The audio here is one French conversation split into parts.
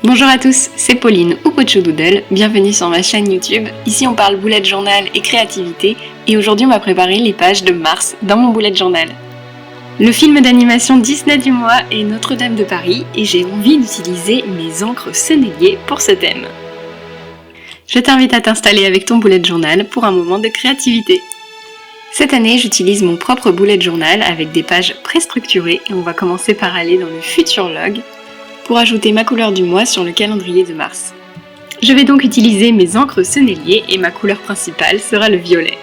Bonjour à tous, c'est Pauline ou Pocho Doodle, bienvenue sur ma chaîne YouTube. Ici on parle bullet journal et créativité et aujourd'hui on va préparer les pages de Mars dans mon bullet journal. Le film d'animation Disney du mois est Notre-Dame de Paris et j'ai envie d'utiliser mes encres Sennelier pour ce thème. Je t'invite à t'installer avec ton bullet journal pour un moment de créativité. Cette année, j'utilise mon propre bullet journal avec des pages préstructurées et on va commencer par aller dans le Futurlog pour ajouter ma couleur du mois sur le calendrier de Mars. Je vais donc utiliser mes encres Sennelier et ma couleur principale sera le violet.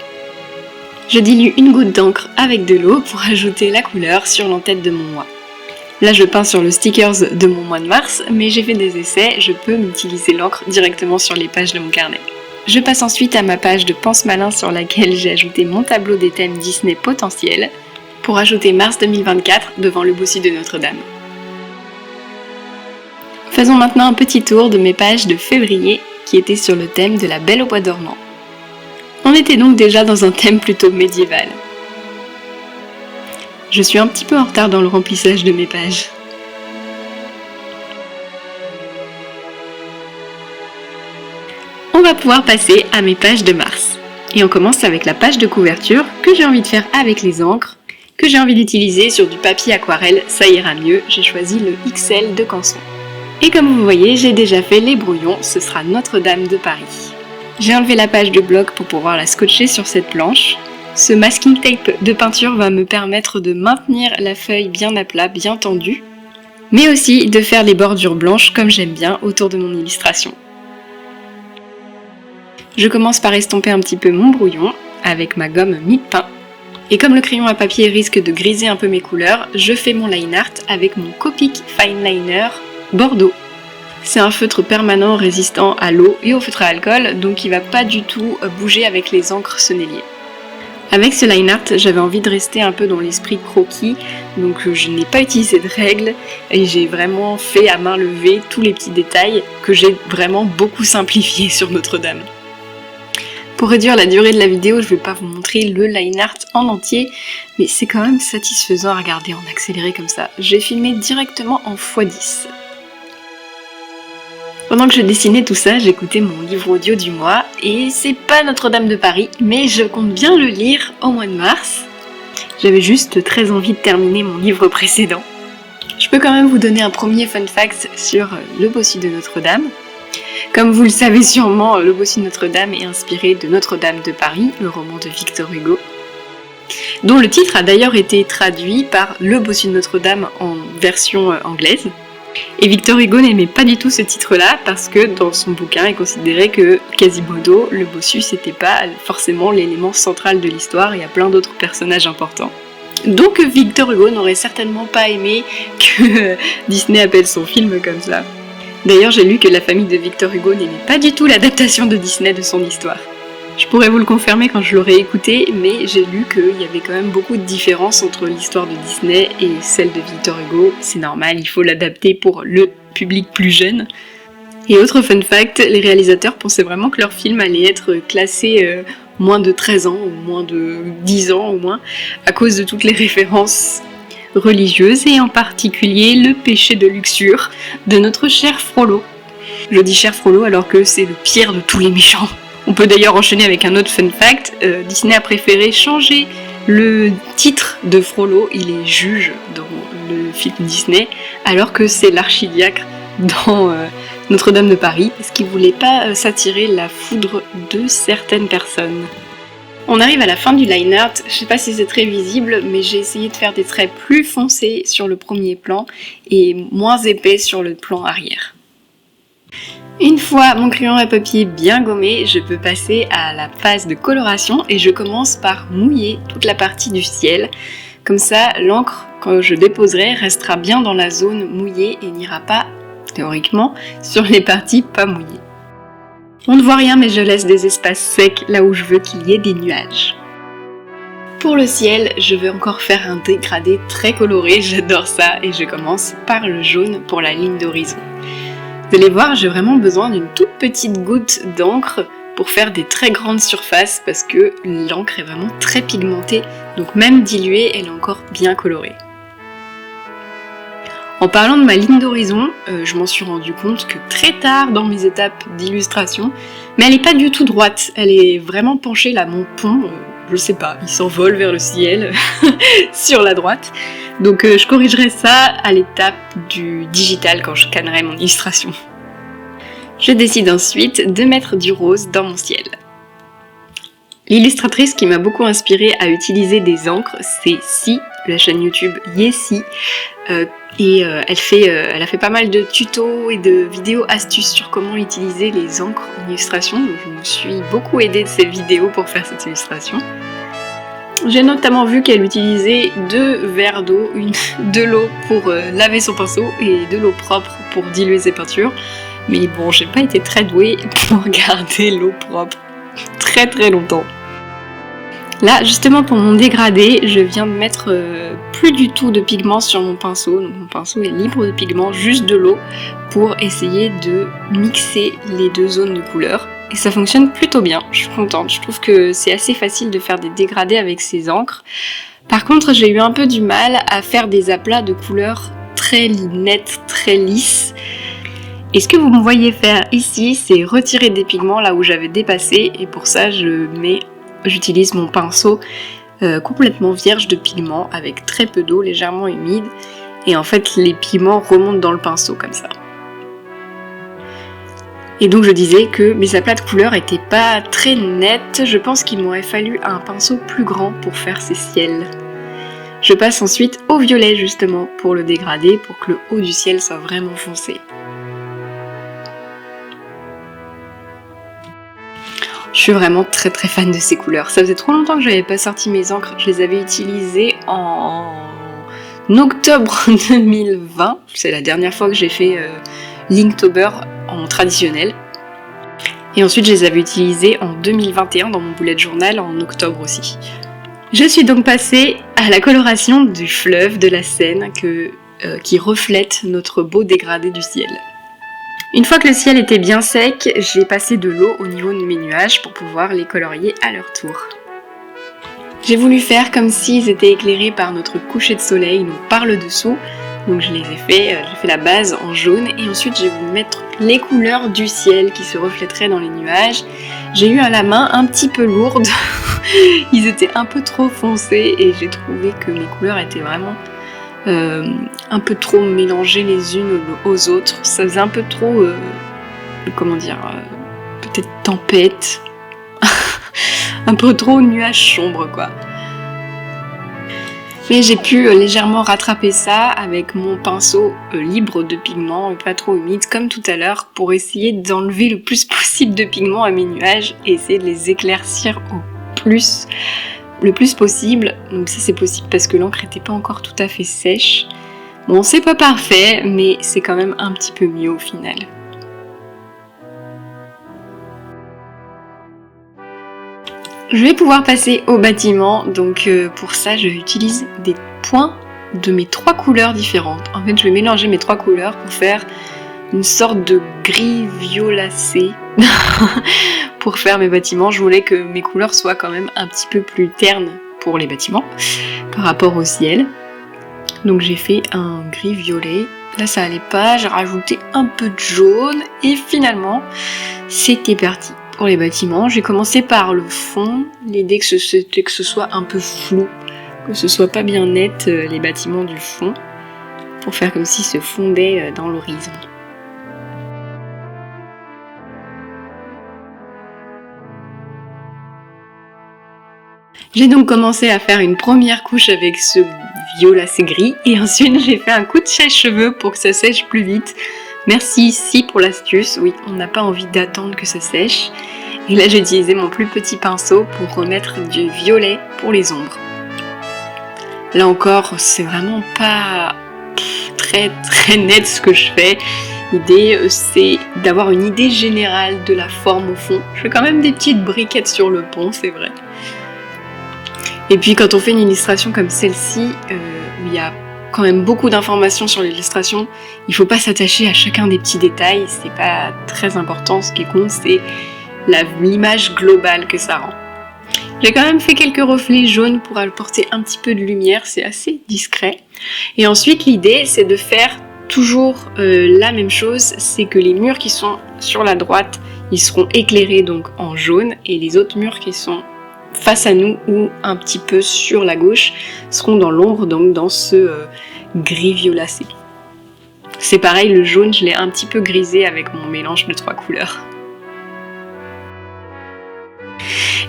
Je dilue une goutte d'encre avec de l'eau pour ajouter la couleur sur l'entête de mon mois. Là je peins sur le stickers de mon mois de mars, mais j'ai fait des essais, je peux utiliser l'encre directement sur les pages de mon carnet. Je passe ensuite à ma page de pense-malin sur laquelle j'ai ajouté mon tableau des thèmes Disney potentiels pour ajouter mars 2024 devant le bossu de Notre-Dame. Faisons maintenant un petit tour de mes pages de février qui étaient sur le thème de la Belle au bois dormant. On était donc déjà dans un thème plutôt médiéval. Je suis un petit peu en retard dans le remplissage de mes pages. On va pouvoir passer à mes pages de mars. Et on commence avec la page de couverture que j'ai envie de faire avec les encres, que j'ai envie d'utiliser sur du papier aquarelle, ça ira mieux, j'ai choisi le XL de Canson. Et comme vous voyez, j'ai déjà fait les brouillons, ce sera Notre-Dame de Paris. J'ai enlevé la page de bloc pour pouvoir la scotcher sur cette planche. Ce masking tape de peinture va me permettre de maintenir la feuille bien à plat, bien tendue, mais aussi de faire les bordures blanches comme j'aime bien autour de mon illustration. Je commence par estomper un petit peu mon brouillon avec ma gomme mie-pain. Et comme le crayon à papier risque de griser un peu mes couleurs, je fais mon line art avec mon Copic Fine Liner Bordeaux. C'est un feutre permanent résistant à l'eau et au feutre à alcool, donc il va pas du tout bouger avec les encres Sennelier. Avec ce line art, j'avais envie de rester un peu dans l'esprit croquis, donc je n'ai pas utilisé de règles et j'ai vraiment fait à main levée tous les petits détails que j'ai vraiment beaucoup simplifiés sur Notre-Dame. Pour réduire la durée de la vidéo, je ne vais pas vous montrer le line art en entier, mais c'est quand même satisfaisant à regarder en accéléré comme ça. J'ai filmé directement en x10. Pendant que je dessinais tout ça, j'écoutais mon livre audio du mois, et c'est pas Notre-Dame de Paris, mais je compte bien le lire au mois de mars. J'avais juste très envie de terminer mon livre précédent. Je peux quand même vous donner un premier fun fact sur le bossu de Notre-Dame. Comme vous le savez sûrement, le bossu de Notre-Dame est inspiré de Notre-Dame de Paris, le roman de Victor Hugo, dont le titre a d'ailleurs été traduit par Le bossu de Notre-Dame en version anglaise. Et Victor Hugo n'aimait pas du tout ce titre-là parce que dans son bouquin, il considérait que Quasimodo, le bossu, c'était pas forcément l'élément central de l'histoire, il y a plein d'autres personnages importants. Donc Victor Hugo n'aurait certainement pas aimé que Disney appelle son film comme ça. D'ailleurs, j'ai lu que la famille de Victor Hugo n'aimait pas du tout l'adaptation de Disney de son histoire. Je pourrais vous le confirmer quand je l'aurai écouté, mais j'ai lu qu'il y avait quand même beaucoup de différences entre l'histoire de Disney et celle de Victor Hugo. C'est normal, il faut l'adapter pour le public plus jeune. Et autre fun fact, les réalisateurs pensaient vraiment que leur film allait être classé moins de 13 ans, ou moins de 10 ans au moins, à cause de toutes les références religieuses, et en particulier le péché de luxure de notre cher Frollo. Je dis cher Frollo alors que c'est le pire de tous les méchants. On peut d'ailleurs enchaîner avec un autre fun fact, Disney a préféré changer le titre de Frollo, il est juge dans le film Disney, alors que c'est l'archidiacre dans Notre-Dame de Paris, parce qu'il voulait pas s'attirer la foudre de certaines personnes. On arrive à la fin du line art, je sais pas si c'est très visible, mais j'ai essayé de faire des traits plus foncés sur le premier plan et moins épais sur le plan arrière. Une fois mon crayon à papier bien gommé, je peux passer à la phase de coloration et je commence par mouiller toute la partie du ciel. Comme ça, l'encre, quand je déposerai, restera bien dans la zone mouillée et n'ira pas, théoriquement, sur les parties pas mouillées. On ne voit rien, mais je laisse des espaces secs là où je veux qu'il y ait des nuages. Pour le ciel, je vais encore faire un dégradé très coloré, j'adore ça, et je commence par le jaune pour la ligne d'horizon. Vous allez voir, j'ai vraiment besoin d'une toute petite goutte d'encre pour faire des très grandes surfaces parce que l'encre est vraiment très pigmentée, donc même diluée, elle est encore bien colorée. En parlant de ma ligne d'horizon, je m'en suis rendu compte que très tard dans mes étapes d'illustration, mais elle n'est pas du tout droite, elle est vraiment penchée là, mon pont, je sais pas, il s'envole vers le ciel sur la droite. Donc je corrigerai ça à l'étape du digital quand je scannerai mon illustration. Je décide ensuite de mettre du rose dans mon ciel. L'illustratrice qui m'a beaucoup inspirée à utiliser des encres, c'est Si, la chaîne YouTube Yessi. Elle a fait pas mal de tutos et de vidéos astuces sur comment utiliser les encres en illustration. Donc je me suis beaucoup aidée de ces vidéos pour faire cette illustration. J'ai notamment vu qu'elle utilisait 2 verres d'eau, de l'eau pour laver son pinceau et de l'eau propre pour diluer ses peintures. Mais bon, j'ai pas été très douée pour garder l'eau propre très longtemps. Là, justement pour mon dégradé, je viens de mettre plus du tout de pigment sur mon pinceau. Donc mon pinceau est libre de pigment, juste de l'eau, pour essayer de mixer les 2 zones de couleur. Et ça fonctionne plutôt bien, je suis contente. Je trouve que c'est assez facile de faire des dégradés avec ces encres. Par contre, j'ai eu un peu du mal à faire des aplats de couleurs très nettes, très lisses. Et ce que vous me voyez faire ici, c'est retirer des pigments là où j'avais dépassé. Et pour ça, j'utilise mon pinceau complètement vierge de pigments avec très peu d'eau, légèrement humide. Et en fait, les pigments remontent dans le pinceau comme ça. Et donc je disais que mes aplats de couleurs étaient pas très nets. Je pense qu'il m'aurait fallu un pinceau plus grand pour faire ces ciels. Je passe ensuite au violet justement pour le dégrader, pour que le haut du ciel soit vraiment foncé. Je suis vraiment très fan de ces couleurs. Ça faisait trop longtemps que je n'avais pas sorti mes encres. Je les avais utilisées en octobre 2020. C'est la dernière fois que j'ai fait Linktober en traditionnel. Et ensuite, je les avais utilisées en 2021 dans mon bullet journal en octobre aussi. Je suis donc passée à la coloration du fleuve, de la Seine, qui reflète notre beau dégradé du ciel. Une fois que le ciel était bien sec, j'ai passé de l'eau au niveau de mes nuages pour pouvoir les colorier à leur tour. J'ai voulu faire comme s'ils étaient éclairés par notre coucher de soleil, donc par le dessous. Donc je les ai fait, j'ai fait la base en jaune et ensuite j'ai voulu mettre les couleurs du ciel qui se reflèteraient dans les nuages. J'ai eu à la main un petit peu lourde, ils étaient un peu trop foncés et j'ai trouvé que mes couleurs étaient vraiment un peu trop mélangées les unes aux autres. Ça faisait un peu trop, peut-être tempête, un peu trop nuage sombre quoi. Mais j'ai pu légèrement rattraper ça avec mon pinceau libre de pigments, pas trop humide comme tout à l'heure, pour essayer d'enlever le plus possible de pigments à mes nuages et essayer de les éclaircir le plus possible. Donc ça c'est possible parce que l'encre n'était pas encore tout à fait sèche. Bon, c'est pas parfait, mais c'est quand même un petit peu mieux au final. Je vais pouvoir passer au bâtiment, donc pour ça j'utilise des points de mes 3 couleurs différentes. En fait je vais mélanger mes 3 couleurs pour faire une sorte de gris violacé pour faire mes bâtiments. Je voulais que mes couleurs soient quand même un petit peu plus ternes pour les bâtiments par rapport au ciel. Donc j'ai fait un gris violet. Là ça allait pas, j'ai rajouté un peu de jaune et finalement c'était parti. Pour les bâtiments, j'ai commencé par le fond. L'idée c'était que ce soit un peu flou, que ce soit pas bien net les bâtiments du fond, pour faire comme s'ils se fondaient dans l'horizon. J'ai donc commencé à faire une première couche avec ce violacé gris et ensuite j'ai fait un coup de sèche-cheveux pour que ça sèche plus vite. Merci Si pour l'astuce, oui, on n'a pas envie d'attendre que ça sèche. Et là j'ai utilisé mon plus petit pinceau pour remettre du violet pour les ombres. Là encore, c'est vraiment pas très net ce que je fais. L'idée c'est d'avoir une idée générale de la forme au fond. Je fais quand même des petites briquettes sur le pont, c'est vrai. Et puis quand on fait une illustration comme celle-ci, où il y a quand même beaucoup d'informations sur l'illustration, il faut pas s'attacher à chacun des petits détails, c'est pas très important, ce qui compte c'est l'image globale que ça rend. J'ai quand même fait quelques reflets jaunes pour apporter un petit peu de lumière, c'est assez discret. Et ensuite l'idée c'est de faire toujours la même chose, c'est que les murs qui sont sur la droite, ils seront éclairés donc en jaune, et les autres murs qui sont face à nous ou un petit peu sur la gauche seront dans l'ombre, donc dans ce gris violacé. C'est pareil, le jaune, je l'ai un petit peu grisé avec mon mélange de 3 couleurs.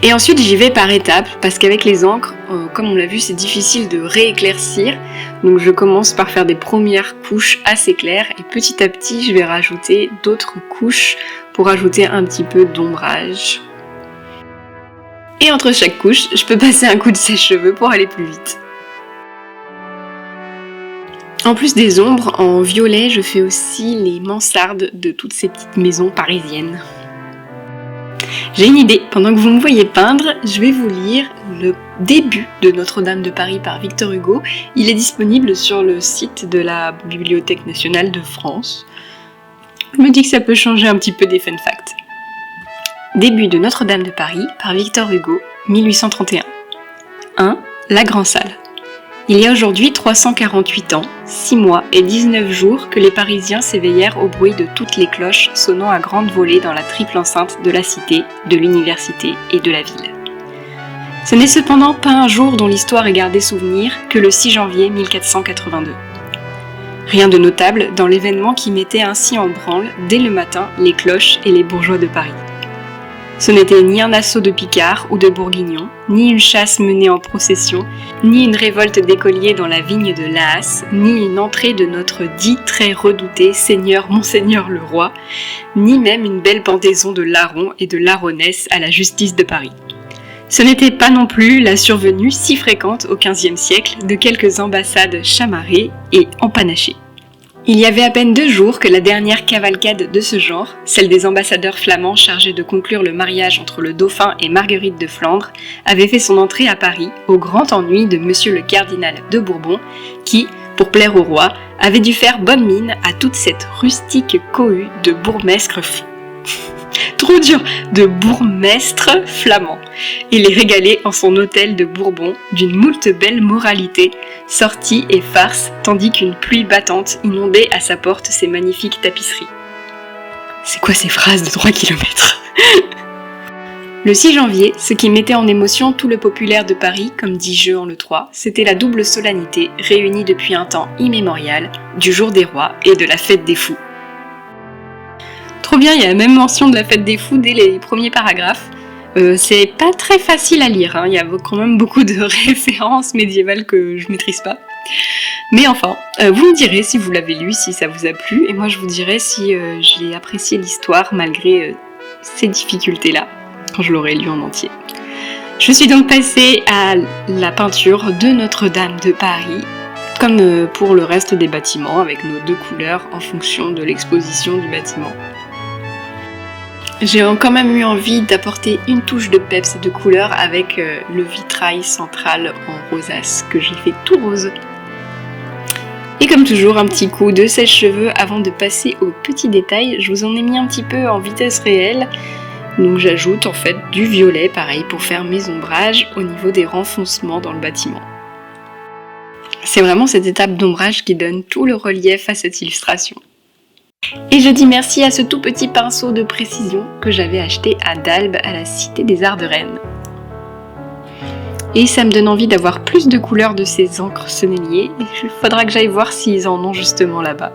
Et ensuite j'y vais par étapes, parce qu'avec les encres, comme on l'a vu, c'est difficile de rééclaircir. Donc je commence par faire des premières couches assez claires, et petit à petit je vais rajouter d'autres couches pour ajouter un petit peu d'ombrage. Et entre chaque couche, je peux passer un coup de sèche-cheveux pour aller plus vite. En plus des ombres, en violet, je fais aussi les mansardes de toutes ces petites maisons parisiennes. J'ai une idée, pendant que vous me voyez peindre, je vais vous lire le début de Notre-Dame de Paris par Victor Hugo. Il est disponible sur le site de la Bibliothèque nationale de France. Je me dis que ça peut changer un petit peu des fun facts. Début de Notre-Dame de Paris par Victor Hugo, 1831. 1. La Grand Salle. Il y a aujourd'hui 348 ans, 6 mois et 19 jours que les Parisiens s'éveillèrent au bruit de toutes les cloches sonnant à grande volée dans la triple enceinte de la cité, de l'université et de la ville. Ce n'est cependant pas un jour dont l'histoire est gardée souvenir que le 6 janvier 1482. Rien de notable dans l'événement qui mettait ainsi en branle, dès le matin, les cloches et les bourgeois de Paris. Ce n'était ni un assaut de Picards ou de Bourguignons, ni une chasse menée en procession, ni une révolte d'écoliers dans la vigne de Laas, ni une entrée de notre dit très redouté Seigneur Monseigneur le Roi, ni même une belle pendaison de larrons et de larronnesses à la justice de Paris. Ce n'était pas non plus la survenue si fréquente au XVe siècle de quelques ambassades chamarrées et empanachées. Il y avait à peine 2 jours que la dernière cavalcade de ce genre, celle des ambassadeurs flamands chargés de conclure le mariage entre le dauphin et Marguerite de Flandre, avait fait son entrée à Paris, au grand ennui de monsieur le cardinal de Bourbon, qui, pour plaire au roi, avait dû faire bonne mine à toute cette rustique cohue de bourgmestres trop dur, de bourgmestres flamands, et les régaler en son hôtel de Bourbon d'une moult belle moralité, sortie et farce, tandis qu'une pluie battante inondait à sa porte ses magnifiques tapisseries. C'est quoi ces phrases de 3 kilomètres? Le 6 janvier, ce qui mettait en émotion tout le populaire de Paris, comme dit Jehan le 3, c'était la double solennité, réunie depuis un temps immémorial, du jour des rois et de la fête des fous. Trop bien, il y a la même mention de la fête des fous dès les premiers paragraphes. C'est pas très facile à lire, hein. Il y a quand même beaucoup de références médiévales que je maîtrise pas. Mais enfin, vous me direz si vous l'avez lu, si ça vous a plu, et moi je vous dirai si j'ai apprécié l'histoire malgré ces difficultés-là, quand je l'aurai lu en entier. Je suis donc passée à la peinture de Notre-Dame de Paris, comme pour le reste des bâtiments, avec nos 2 couleurs en fonction de l'exposition du bâtiment. J'ai quand même eu envie d'apporter une touche de peps et de couleur avec le vitrail central en rosace que j'ai fait tout rose. Et comme toujours, un petit coup de sèche-cheveux avant de passer aux petits détails. Je vous en ai mis un petit peu en vitesse réelle. Donc j'ajoute en fait du violet, pareil, pour faire mes ombrages au niveau des renfoncements dans le bâtiment. C'est vraiment cette étape d'ombrage qui donne tout le relief à cette illustration. Et je dis merci à ce tout petit pinceau de précision que j'avais acheté à Dalbe à la Cité des Arts de Rennes. Et ça me donne envie d'avoir plus de couleurs de ces encres senneliers, et il faudra que j'aille voir s'ils en ont justement là-bas.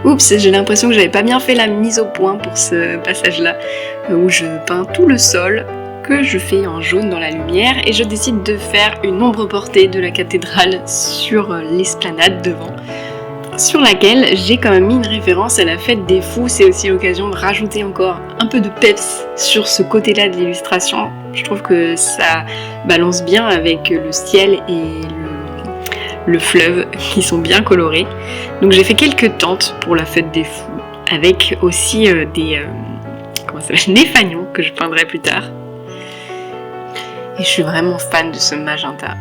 Oups, j'ai l'impression que j'avais pas bien fait la mise au point pour ce passage-là, où je peins tout le sol, que je fais en jaune dans la lumière, et je décide de faire une ombre portée de la cathédrale sur l'esplanade devant. sur laquelle j'ai quand même mis une référence à la fête des fous. C'est aussi l'occasion de rajouter encore un peu de peps sur ce côté-là de l'illustration. Je trouve que ça balance bien avec le ciel et le fleuve qui sont bien colorés. Donc j'ai fait quelques tentes pour la fête des fous avec aussi des fagnons que je peindrai plus tard. Et je suis vraiment fan de ce magenta.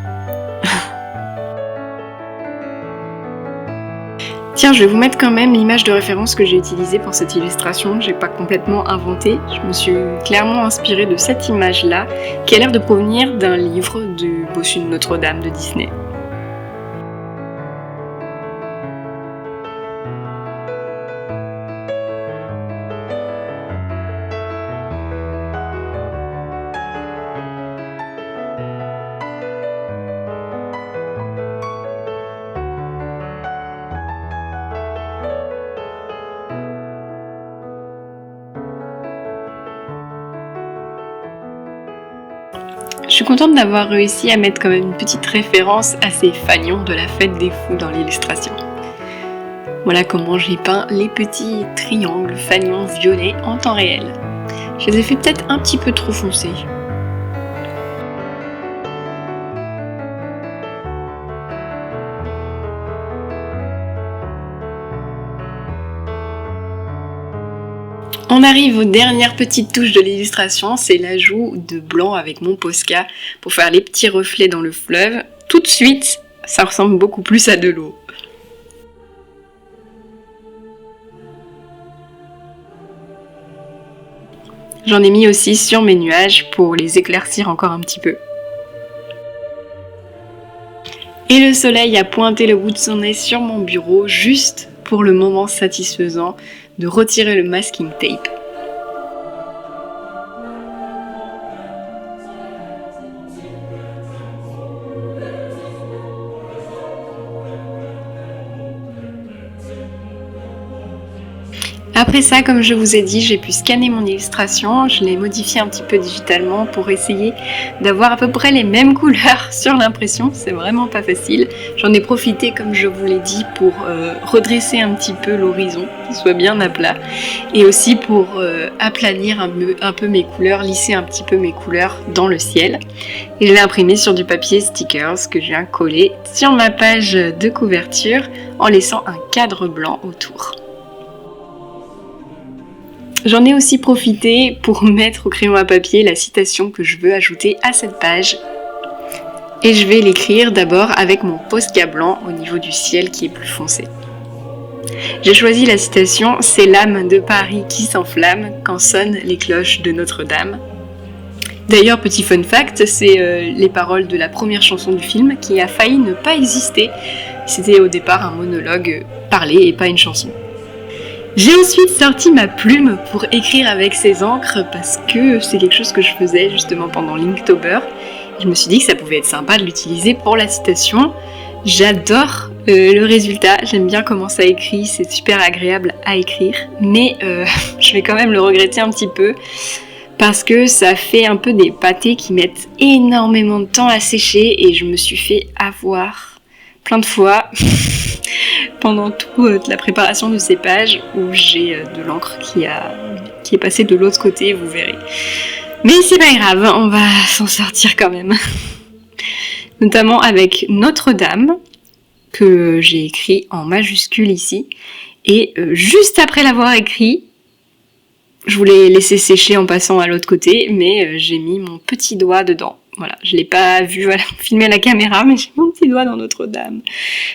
Tiens, je vais vous mettre quand même l'image de référence que j'ai utilisée pour cette illustration. J'ai pas complètement inventé. Je me suis clairement inspirée de cette image-là, qui a l'air de provenir d'un livre du Bossu de Notre-Dame de Disney. Je suis contente d'avoir réussi à mettre quand même une petite référence à ces fagnons de la fête des fous dans l'illustration. Voilà comment j'ai peint les petits triangles fagnons violets en temps réel. Je les ai fait peut-être un petit peu trop foncés. On arrive aux dernières petites touches de l'illustration, c'est l'ajout de blanc avec mon Posca pour faire les petits reflets dans le fleuve. Tout de suite, ça ressemble beaucoup plus à de l'eau. J'en ai mis aussi sur mes nuages pour les éclaircir encore un petit peu. Et le soleil a pointé le bout de son nez sur mon bureau, juste pour le moment satisfaisant de retirer le masking tape. Après ça, comme je vous ai dit, j'ai pu scanner mon illustration, je l'ai modifiée un petit peu digitalement pour essayer d'avoir à peu près les mêmes couleurs sur l'impression, c'est vraiment pas facile. J'en ai profité, comme je vous l'ai dit, pour redresser un petit peu l'horizon, qu'il soit bien à plat, et aussi pour aplanir un peu mes couleurs, lisser un petit peu mes couleurs dans le ciel. Et je l'ai imprimé sur du papier stickers que je viens coller sur ma page de couverture en laissant un cadre blanc autour. J'en ai aussi profité pour mettre au crayon à papier la citation que je veux ajouter à cette page. Et je vais l'écrire d'abord avec mon Posca blanc au niveau du ciel qui est plus foncé. J'ai choisi la citation « C'est l'âme de Paris qui s'enflamme quand sonnent les cloches de Notre-Dame ». D'ailleurs, petit fun fact, c'est les paroles de la première chanson du film qui a failli ne pas exister. C'était au départ un monologue parlé et pas une chanson. J'ai ensuite sorti ma plume pour écrire avec ces encres parce que c'est quelque chose que je faisais justement pendant l'Inktober. Je me suis dit que ça pouvait être sympa de l'utiliser pour la citation. J'adore le résultat, j'aime bien comment ça écrit, c'est super agréable à écrire, mais je vais quand même le regretter un petit peu parce que ça fait un peu des pâtés qui mettent énormément de temps à sécher et je me suis fait avoir plein de fois pendant toute la préparation de ces pages où j'ai de l'encre qui est passée de l'autre côté, vous verrez. Mais c'est pas grave, on va s'en sortir quand même. Notamment avec Notre-Dame, que j'ai écrit en majuscule ici. Et juste après l'avoir écrit, je voulais laisser sécher en passant à l'autre côté, mais j'ai mis mon petit doigt dedans. Voilà, je l'ai pas vu filmer à la caméra, mais j'ai mon petit doigt dans Notre-Dame.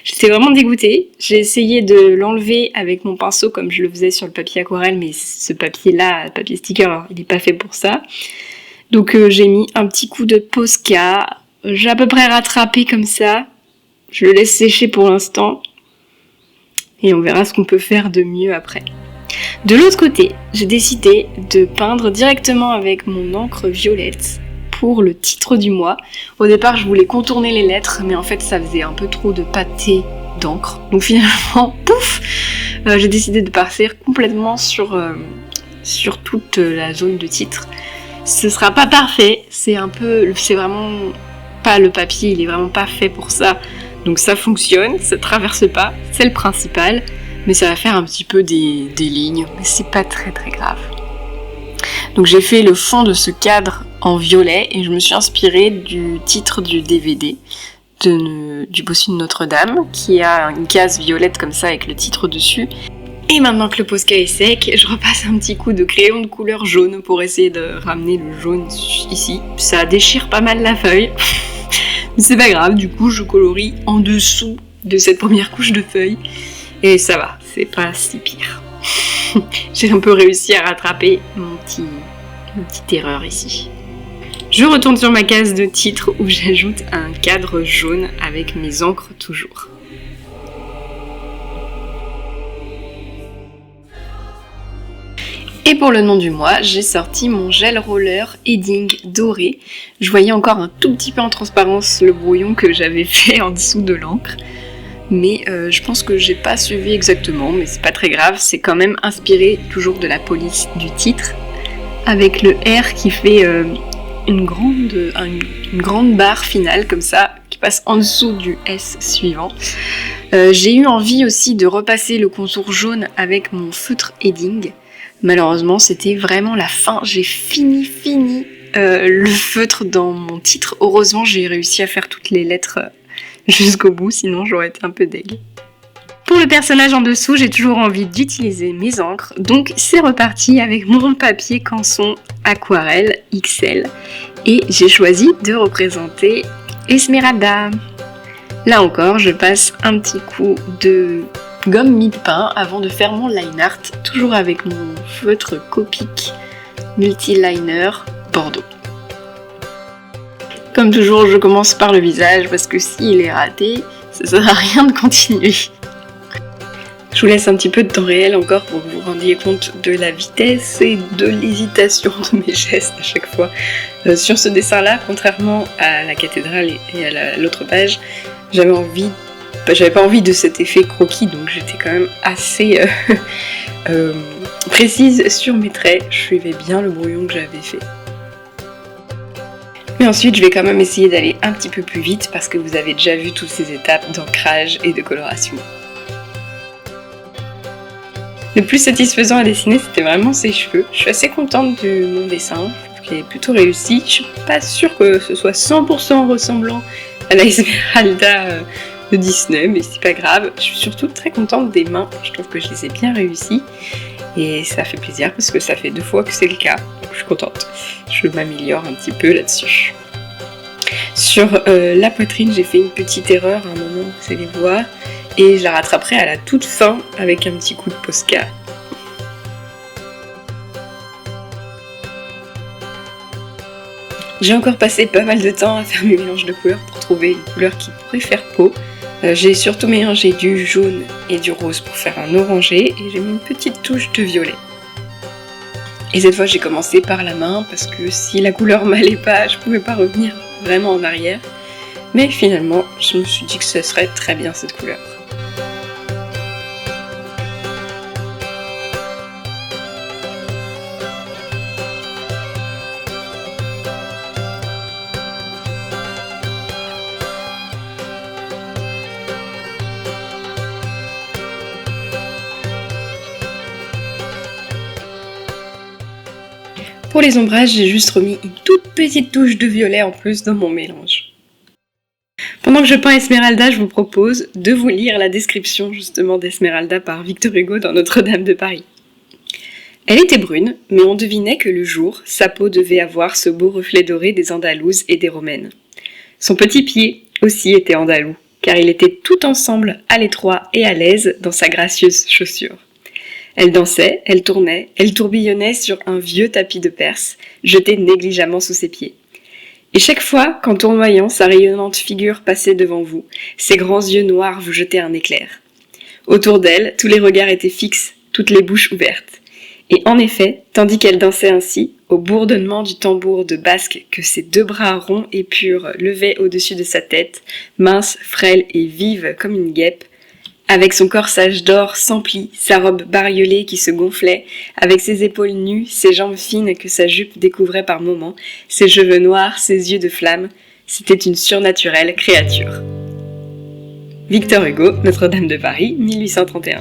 J'étais vraiment dégoûtée. J'ai essayé de l'enlever avec mon pinceau comme je le faisais sur le papier aquarelle, mais ce papier-là, papier sticker, il n'est pas fait pour ça. Donc j'ai mis un petit coup de Posca. J'ai à peu près rattrapé comme ça. Je le laisse sécher pour l'instant. Et on verra ce qu'on peut faire de mieux après. De l'autre côté, j'ai décidé de peindre directement avec mon encre violette pour le titre du mois. Au départ, je voulais contourner les lettres, mais en fait, ça faisait un peu trop de pâté d'encre. Donc finalement, pouf, j'ai décidé de partir complètement sur toute la zone de titre. Ce sera pas parfait, c'est vraiment pas le papier, il est vraiment pas fait pour ça. Donc ça fonctionne, ça traverse pas, c'est le principal, mais ça va faire un petit peu des lignes, mais c'est pas très grave. Donc j'ai fait le fond de ce cadre en violet et je me suis inspirée du titre du DVD du Bossu de Notre-Dame, qui a une case violette comme ça avec le titre dessus. Et maintenant que le Posca est sec, je repasse un petit coup de crayon de couleur jaune pour essayer de ramener le jaune ici. Ça déchire pas mal la feuille, mais c'est pas grave, du coup je colorie en dessous de cette première couche de feuille et ça va, c'est pas si pire. J'ai un peu réussi à rattraper mon petite erreur ici. Je retourne sur ma case de titre où j'ajoute un cadre jaune avec mes encres toujours. Et pour le nom du mois, j'ai sorti mon gel roller Edding doré. Je voyais encore un tout petit peu en transparence le brouillon que j'avais fait en dessous de l'encre. Mais je pense que j'ai pas suivi exactement, mais c'est pas très grave, c'est quand même inspiré toujours de la police du titre, avec le R qui fait une grande barre finale comme ça, qui passe en dessous du S suivant. J'ai eu envie aussi de repasser le contour jaune avec mon feutre Edding. Malheureusement, c'était vraiment la fin, j'ai fini le feutre dans mon titre. Heureusement, j'ai réussi à faire toutes les lettres jusqu'au bout, sinon j'aurais été un peu deg. Pour le personnage en dessous, j'ai toujours envie d'utiliser mes encres, donc c'est reparti avec mon papier canson aquarelle XL et j'ai choisi de représenter Esmeralda. Là encore, je passe un petit coup de gomme mie-de-pain avant de faire mon line art, toujours avec mon feutre Copic multi-liner Bordeaux. Comme toujours, je commence par le visage parce que s'il est raté, ça sert à rien de continuer. Je vous laisse un petit peu de temps réel encore pour que vous vous rendiez compte de la vitesse et de l'hésitation de mes gestes à chaque fois. Sur ce dessin-là, contrairement à la cathédrale et à l'autre page, j'avais pas envie de cet effet croquis, donc j'étais quand même assez précise sur mes traits. Je suivais bien le brouillon que j'avais fait. Mais ensuite, je vais quand même essayer d'aller un petit peu plus vite parce que vous avez déjà vu toutes ces étapes d'ancrage et de coloration. Le plus satisfaisant à dessiner, c'était vraiment ses cheveux. Je suis assez contente de mon dessin, je trouve qu'il est plutôt réussi. Je suis pas sûre que ce soit 100% ressemblant à la Esmeralda de Disney, mais c'est pas grave. Je suis surtout très contente des mains, je trouve que je les ai bien réussies. Et ça fait plaisir parce que ça fait 2 fois que c'est le cas, donc je suis contente. Je m'améliore un petit peu là-dessus. Sur la poitrine, j'ai fait une petite erreur à un moment, vous allez voir, et je la rattraperai à la toute fin avec un petit coup de Posca. J'ai encore passé pas mal de temps à faire mes mélanges de couleurs pour trouver une couleur qui pourrait faire peau. J'ai surtout mélangé du jaune et du rose pour faire un orangé et j'ai mis une petite touche de violet. Et cette fois j'ai commencé par la main parce que si la couleur m'allait pas, je pouvais pas revenir vraiment en arrière. Mais finalement, je me suis dit que ce serait très bien cette couleur. Pour les ombrages, j'ai juste remis une toute petite touche de violet en plus dans mon mélange. Pendant que je peins Esmeralda, je vous propose de vous lire la description justement d'Esmeralda par Victor Hugo dans Notre-Dame de Paris. Elle était brune, mais on devinait que le jour, sa peau devait avoir ce beau reflet doré des Andalouses et des Romaines. Son petit pied aussi était andalou, car il était tout ensemble à l'étroit et à l'aise dans sa gracieuse chaussure. Elle dansait, elle tournait, elle tourbillonnait sur un vieux tapis de Perse, jeté négligemment sous ses pieds. Et chaque fois qu'en tournoyant sa rayonnante figure passait devant vous, ses grands yeux noirs vous jetaient un éclair. Autour d'elle, tous les regards étaient fixes, toutes les bouches ouvertes. Et en effet, tandis qu'elle dansait ainsi, au bourdonnement du tambour de basque que ses 2 bras ronds et purs levaient au-dessus de sa tête, mince, frêle et vive comme une guêpe, avec son corsage d'or sans plis, sa robe bariolée qui se gonflait, avec ses épaules nues, ses jambes fines que sa jupe découvrait par moments, ses cheveux noirs, ses yeux de flamme, c'était une surnaturelle créature. Victor Hugo, Notre-Dame de Paris, 1831.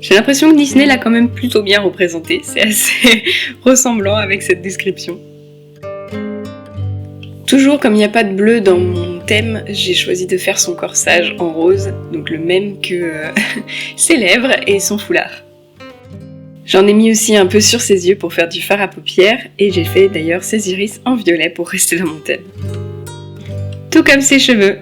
J'ai l'impression que Disney l'a quand même plutôt bien représenté, c'est assez ressemblant avec cette description. Toujours comme il n'y a pas de bleu dans mon thème, j'ai choisi de faire son corsage en rose, donc le même que ses lèvres et son foulard. J'en ai mis aussi un peu sur ses yeux pour faire du fard à paupières, et j'ai fait d'ailleurs ses iris en violet pour rester dans mon thème. Tout comme ses cheveux.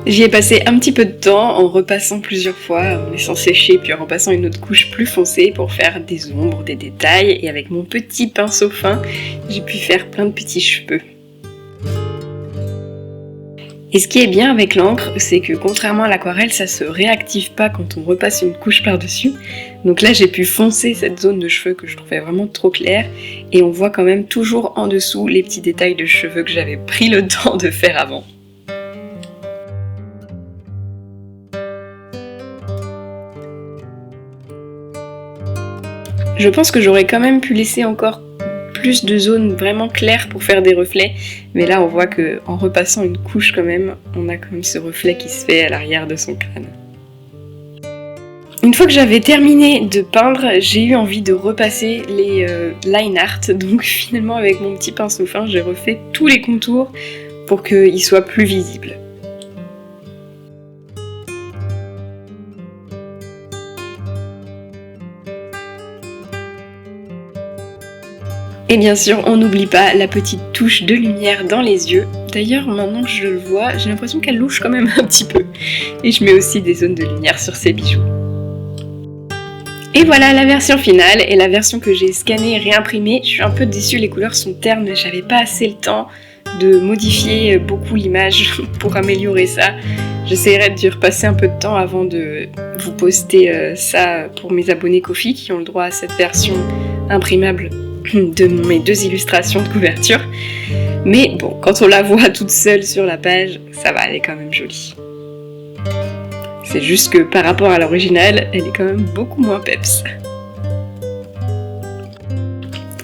J'y ai passé un petit peu de temps en repassant plusieurs fois, en laissant sécher puis en repassant une autre couche plus foncée pour faire des ombres, des détails, et avec mon petit pinceau fin, j'ai pu faire plein de petits cheveux. Et ce qui est bien avec l'encre, c'est que contrairement à l'aquarelle, ça se réactive pas quand on repasse une couche par-dessus. Donc là, j'ai pu foncer cette zone de cheveux que je trouvais vraiment trop claire, et on voit quand même toujours en dessous les petits détails de cheveux que j'avais pris le temps de faire avant. Je pense que j'aurais quand même pu laisser encore plus de zones vraiment claires pour faire des reflets, mais là on voit que en repassant une couche quand même, on a quand même ce reflet qui se fait à l'arrière de son crâne. Une fois que j'avais terminé de peindre, j'ai eu envie de repasser les line art, donc finalement avec mon petit pinceau fin, j'ai refait tous les contours pour qu'ils soient plus visibles. Et bien sûr, on n'oublie pas la petite touche de lumière dans les yeux. D'ailleurs, maintenant que je le vois, j'ai l'impression qu'elle louche quand même un petit peu. Et je mets aussi des zones de lumière sur ces bijoux. Et voilà la version finale et la version que j'ai scannée et réimprimée. Je suis un peu déçue, les couleurs sont ternes, j'avais pas assez le temps de modifier beaucoup l'image pour améliorer ça. J'essaierai d'y repasser un peu de temps avant de vous poster ça pour mes abonnés Ko-fi qui ont le droit à cette version imprimable de mes 2 illustrations de couverture. Mais bon, quand on la voit toute seule sur la page, ça va, elle est quand même jolie. C'est juste que par rapport à l'original, elle est quand même beaucoup moins peps.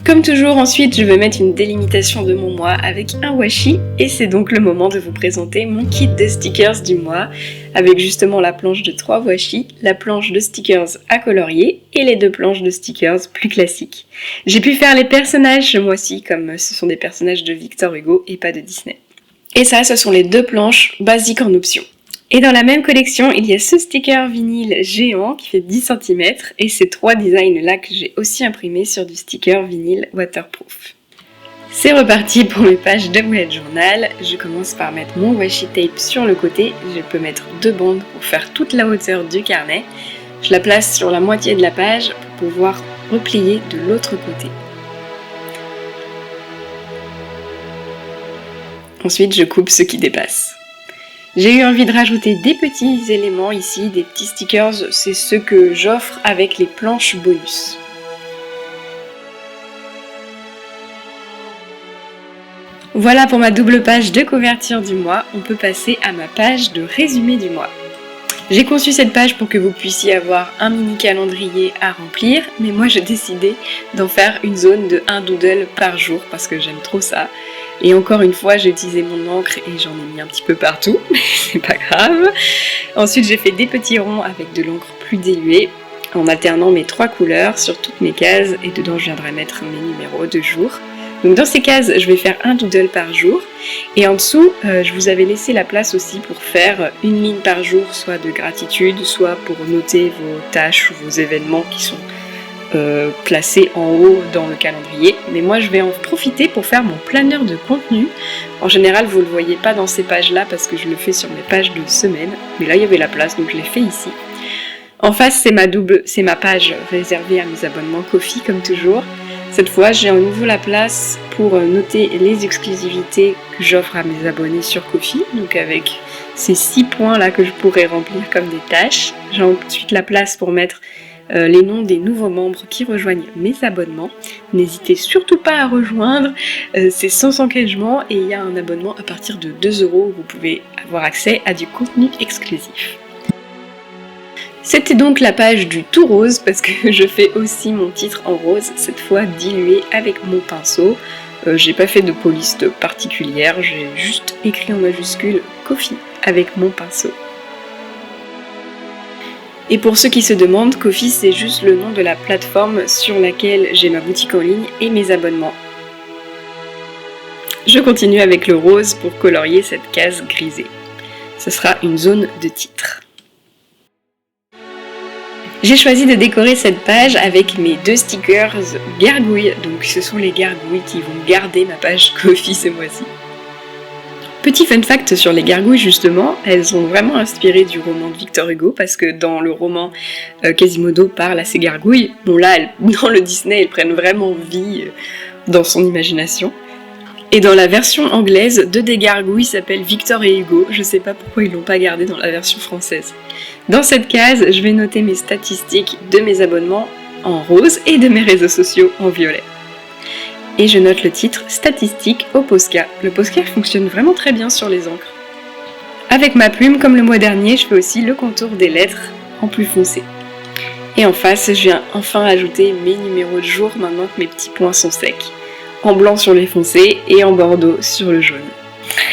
Comme toujours, ensuite, je vais mettre une délimitation de mon mois avec un washi, et c'est donc le moment de vous présenter mon kit de stickers du mois, avec justement la planche de 3 washi, la planche de stickers à colorier, et les 2 planches de stickers plus classiques. J'ai pu faire les personnages ce mois-ci, comme ce sont des personnages de Victor Hugo et pas de Disney. Et ça, ce sont les 2 planches basiques en option. Et dans la même collection, il y a ce sticker vinyle géant qui fait 10 cm et ces 3 designs là que j'ai aussi imprimés sur du sticker vinyle waterproof. C'est reparti pour mes pages de bullet journal. Je commence par mettre mon washi tape sur le côté. Je peux mettre 2 bandes pour faire toute la hauteur du carnet. Je la place sur la moitié de la page pour pouvoir replier de l'autre côté. Ensuite, je coupe ce qui dépasse. J'ai eu envie de rajouter des petits éléments ici, des petits stickers, c'est ceux que j'offre avec les planches bonus. Voilà pour ma double page de couverture du mois, on peut passer à ma page de résumé du mois. J'ai conçu cette page pour que vous puissiez avoir un mini calendrier à remplir, mais moi j'ai décidé d'en faire une zone de 1 doodle par jour parce que j'aime trop ça. Et encore une fois, j'ai utilisé mon encre et j'en ai mis un petit peu partout, mais c'est pas grave. Ensuite, j'ai fait des petits ronds avec de l'encre plus diluée, en alternant mes 3 couleurs sur toutes mes cases, et dedans je viendrai mettre mes numéros de jour. Donc dans ces cases, je vais faire un doodle par jour, et en dessous, je vous avais laissé la place aussi pour faire une ligne par jour, soit de gratitude, soit pour noter vos tâches ou vos événements qui sont placé en haut dans le calendrier, mais moi je vais en profiter pour faire mon planeur de contenu. En général vous ne le voyez pas dans ces pages là parce que je le fais sur mes pages de semaine, mais là il y avait la place donc je l'ai fait ici. En face c'est ma page réservée à mes abonnements Ko-fi comme toujours. Cette fois j'ai à nouveau la place pour noter les exclusivités que j'offre à mes abonnés sur Ko-fi, donc avec ces 6 points là que je pourrais remplir comme des tâches. J'ai ensuite la place pour mettre les noms des nouveaux membres qui rejoignent mes abonnements. N'hésitez surtout pas à rejoindre, c'est sans engagement et il y a un abonnement à partir de 2 € où vous pouvez avoir accès à du contenu exclusif. C'était donc la page du tout rose parce que je fais aussi mon titre en rose, cette fois dilué avec mon pinceau. J'ai pas fait de police particulière, j'ai juste écrit en majuscule Ko-fi avec mon pinceau. Et pour ceux qui se demandent, Ko-fi c'est juste le nom de la plateforme sur laquelle j'ai ma boutique en ligne et mes abonnements. Je continue avec le rose pour colorier cette case grisée. Ce sera une zone de titre. J'ai choisi de décorer cette page avec mes 2 stickers gargouilles, donc ce sont les gargouilles qui vont garder ma page Ko-fi ce mois-ci. Petit fun fact sur les gargouilles justement, elles sont vraiment inspirées du roman de Victor Hugo parce que dans le roman Quasimodo parle à ces gargouilles. Bon là, dans le Disney, elles prennent vraiment vie dans son imagination. Et dans la version anglaise, 2 des gargouilles s'appellent Victor et Hugo, je sais pas pourquoi ils l'ont pas gardé dans la version française. Dans cette case, je vais noter mes statistiques de mes abonnements en rose et de mes réseaux sociaux en violet. Et je note le titre Statistiques au Posca. Le Posca fonctionne vraiment très bien sur les encres. Avec ma plume, comme le mois dernier, je fais aussi le contour des lettres en plus foncé. Et en face, je viens enfin ajouter mes numéros de jour maintenant que mes petits points sont secs. En blanc sur les foncés et en bordeaux sur le jaune.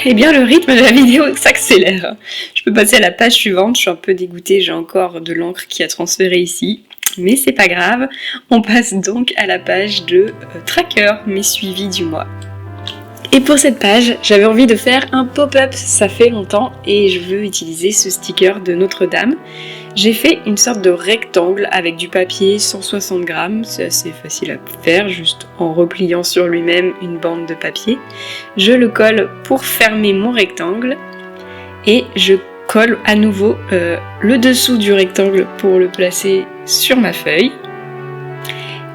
Eh bien le rythme de la vidéo s'accélère. Je peux passer à la page suivante, je suis un peu dégoûtée, j'ai encore de l'encre qui a transféré ici. Mais c'est pas grave, on passe donc à la page de tracker, mes suivis du mois. Et pour cette page, j'avais envie de faire un pop-up, ça fait longtemps, et je veux utiliser ce sticker de Notre-Dame. J'ai fait une sorte de rectangle avec du papier 160 grammes, c'est assez facile à faire, juste en repliant sur lui-même une bande de papier. Je le colle pour fermer mon rectangle, et je colle à nouveau le dessous du rectangle pour le placer sur ma feuille.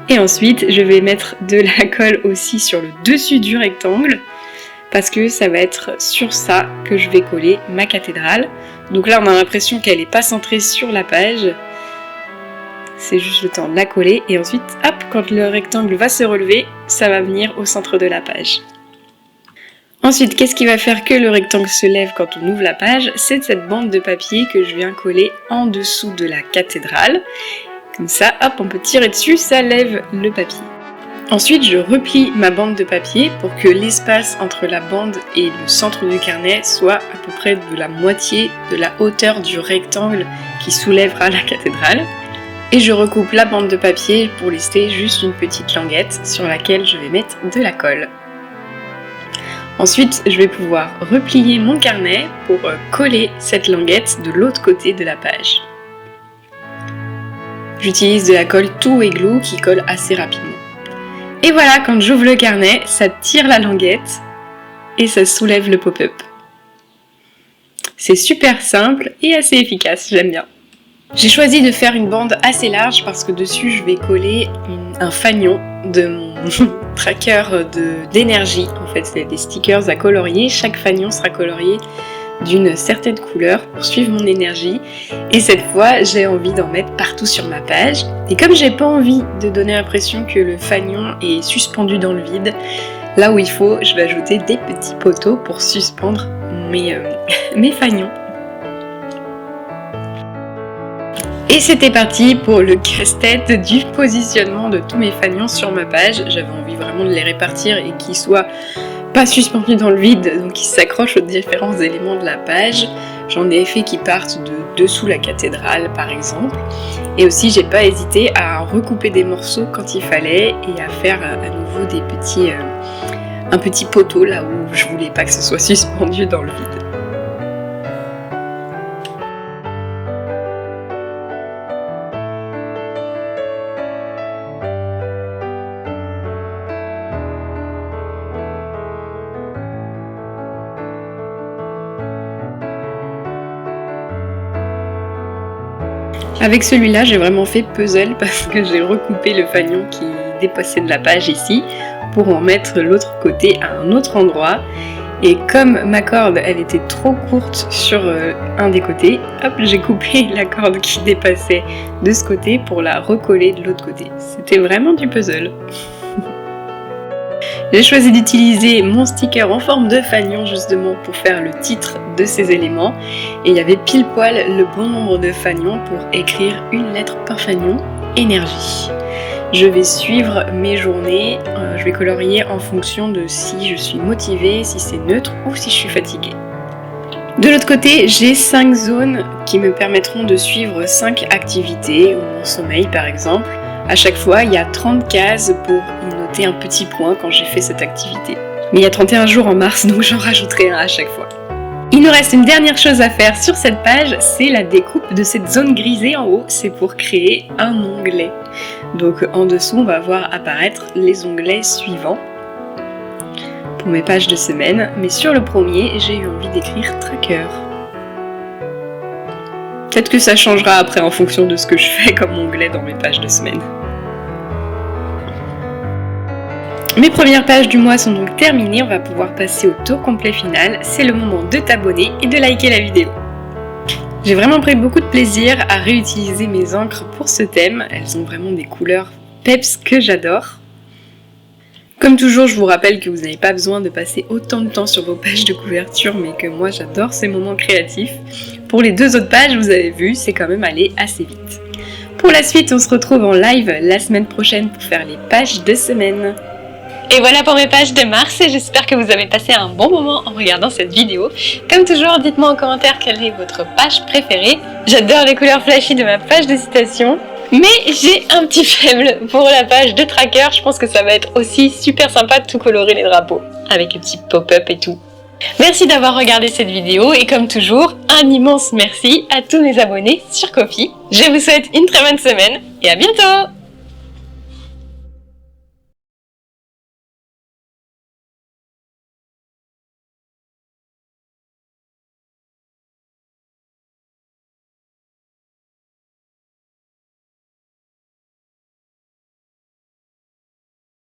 Et ensuite, je vais mettre de la colle aussi sur le dessus du rectangle parce que ça va être sur ça que je vais coller ma cathédrale. Donc là, on a l'impression qu'elle n'est pas centrée sur la page. C'est juste le temps de la coller et ensuite, hop, quand le rectangle va se relever, ça va venir au centre de la page. Ensuite, qu'est-ce qui va faire que le rectangle se lève quand on ouvre la page? C'est cette bande de papier que je viens coller en dessous de la cathédrale. Comme ça, hop, on peut tirer dessus, ça lève le papier. Ensuite, je replie ma bande de papier pour que l'espace entre la bande et le centre du carnet soit à peu près de la moitié de la hauteur du rectangle qui soulèvera la cathédrale. Et je recoupe la bande de papier pour laisser juste une petite languette sur laquelle je vais mettre de la colle. Ensuite, je vais pouvoir replier mon carnet pour coller cette languette de l'autre côté de la page. J'utilise de la colle Too Way Glue qui colle assez rapidement. Et voilà, quand j'ouvre le carnet, ça tire la languette et ça soulève le pop-up. C'est super simple et assez efficace, j'aime bien. J'ai choisi de faire une bande assez large parce que dessus je vais coller un fanion de mon tracker d'énergie. En fait, c'est des stickers à colorier. Chaque fanion sera colorié d'une certaine couleur pour suivre mon énergie. Et cette fois, j'ai envie d'en mettre partout sur ma page. Et comme j'ai pas envie de donner l'impression que le fanion est suspendu dans le vide, là où il faut, je vais ajouter des petits poteaux pour suspendre mes fanions. Et c'était parti pour le casse-tête du positionnement de tous mes fanions sur ma page. J'avais envie vraiment de les répartir et qu'ils soient pas suspendus dans le vide, donc ils s'accrochent aux différents éléments de la page. J'en ai fait qui partent de dessous la cathédrale par exemple. Et aussi j'ai pas hésité à recouper des morceaux quand il fallait et à faire à nouveau un petit poteau là où je voulais pas que ce soit suspendu dans le vide. Avec celui-là, j'ai vraiment fait puzzle parce que j'ai recoupé le fanion qui dépassait de la page ici pour en mettre l'autre côté à un autre endroit. Et comme ma corde, elle était trop courte sur un des côtés, hop, j'ai coupé la corde qui dépassait de ce côté pour la recoller de l'autre côté. C'était vraiment du puzzle. J'ai choisi d'utiliser mon sticker en forme de fanion justement pour faire le titre de ces éléments et il y avait pile poil le bon nombre de fanions pour écrire une lettre par fanion, énergie. je vais suivre mes journées, je vais colorier en fonction de si je suis motivée, si c'est neutre ou si je suis fatiguée. De l'autre côté, j'ai 5 zones qui me permettront de suivre 5 activités, ou mon sommeil par exemple. À chaque fois, il y a 30 cases pour y noter un petit point quand j'ai fait cette activité. Mais il y a 31 jours en mars, donc j'en rajouterai un à chaque fois. Il nous reste une dernière chose à faire sur cette page, c'est la découpe de cette zone grisée en haut, c'est pour créer un onglet. Donc en dessous, on va voir apparaître les onglets suivants pour mes pages de semaine, mais sur le premier, j'ai eu envie d'écrire tracker. Peut-être que ça changera après en fonction de ce que je fais comme onglet dans mes pages de semaine. Mes premières pages du mois sont donc terminées, on va pouvoir passer au tour complet final. C'est le moment de t'abonner et de liker la vidéo. J'ai vraiment pris beaucoup de plaisir à réutiliser mes encres pour ce thème. Elles ont vraiment des couleurs peps que j'adore. Comme toujours, je vous rappelle que vous n'avez pas besoin de passer autant de temps sur vos pages de couverture, mais que moi j'adore ces moments créatifs. Pour les 2 autres pages, vous avez vu, c'est quand même allé assez vite. Pour la suite, on se retrouve en live la semaine prochaine pour faire les pages de semaine. Et voilà pour mes pages de mars et j'espère que vous avez passé un bon moment en regardant cette vidéo. Comme toujours, dites-moi en commentaire quelle est votre page préférée. J'adore les couleurs flashy de ma page de citation. Mais j'ai un petit faible pour la page de tracker. Je pense que ça va être aussi super sympa de tout colorer les drapeaux avec les petits pop-up et tout. Merci d'avoir regardé cette vidéo et comme toujours, un immense merci à tous mes abonnés sur Ko-fi. Je vous souhaite une très bonne semaine et à bientôt!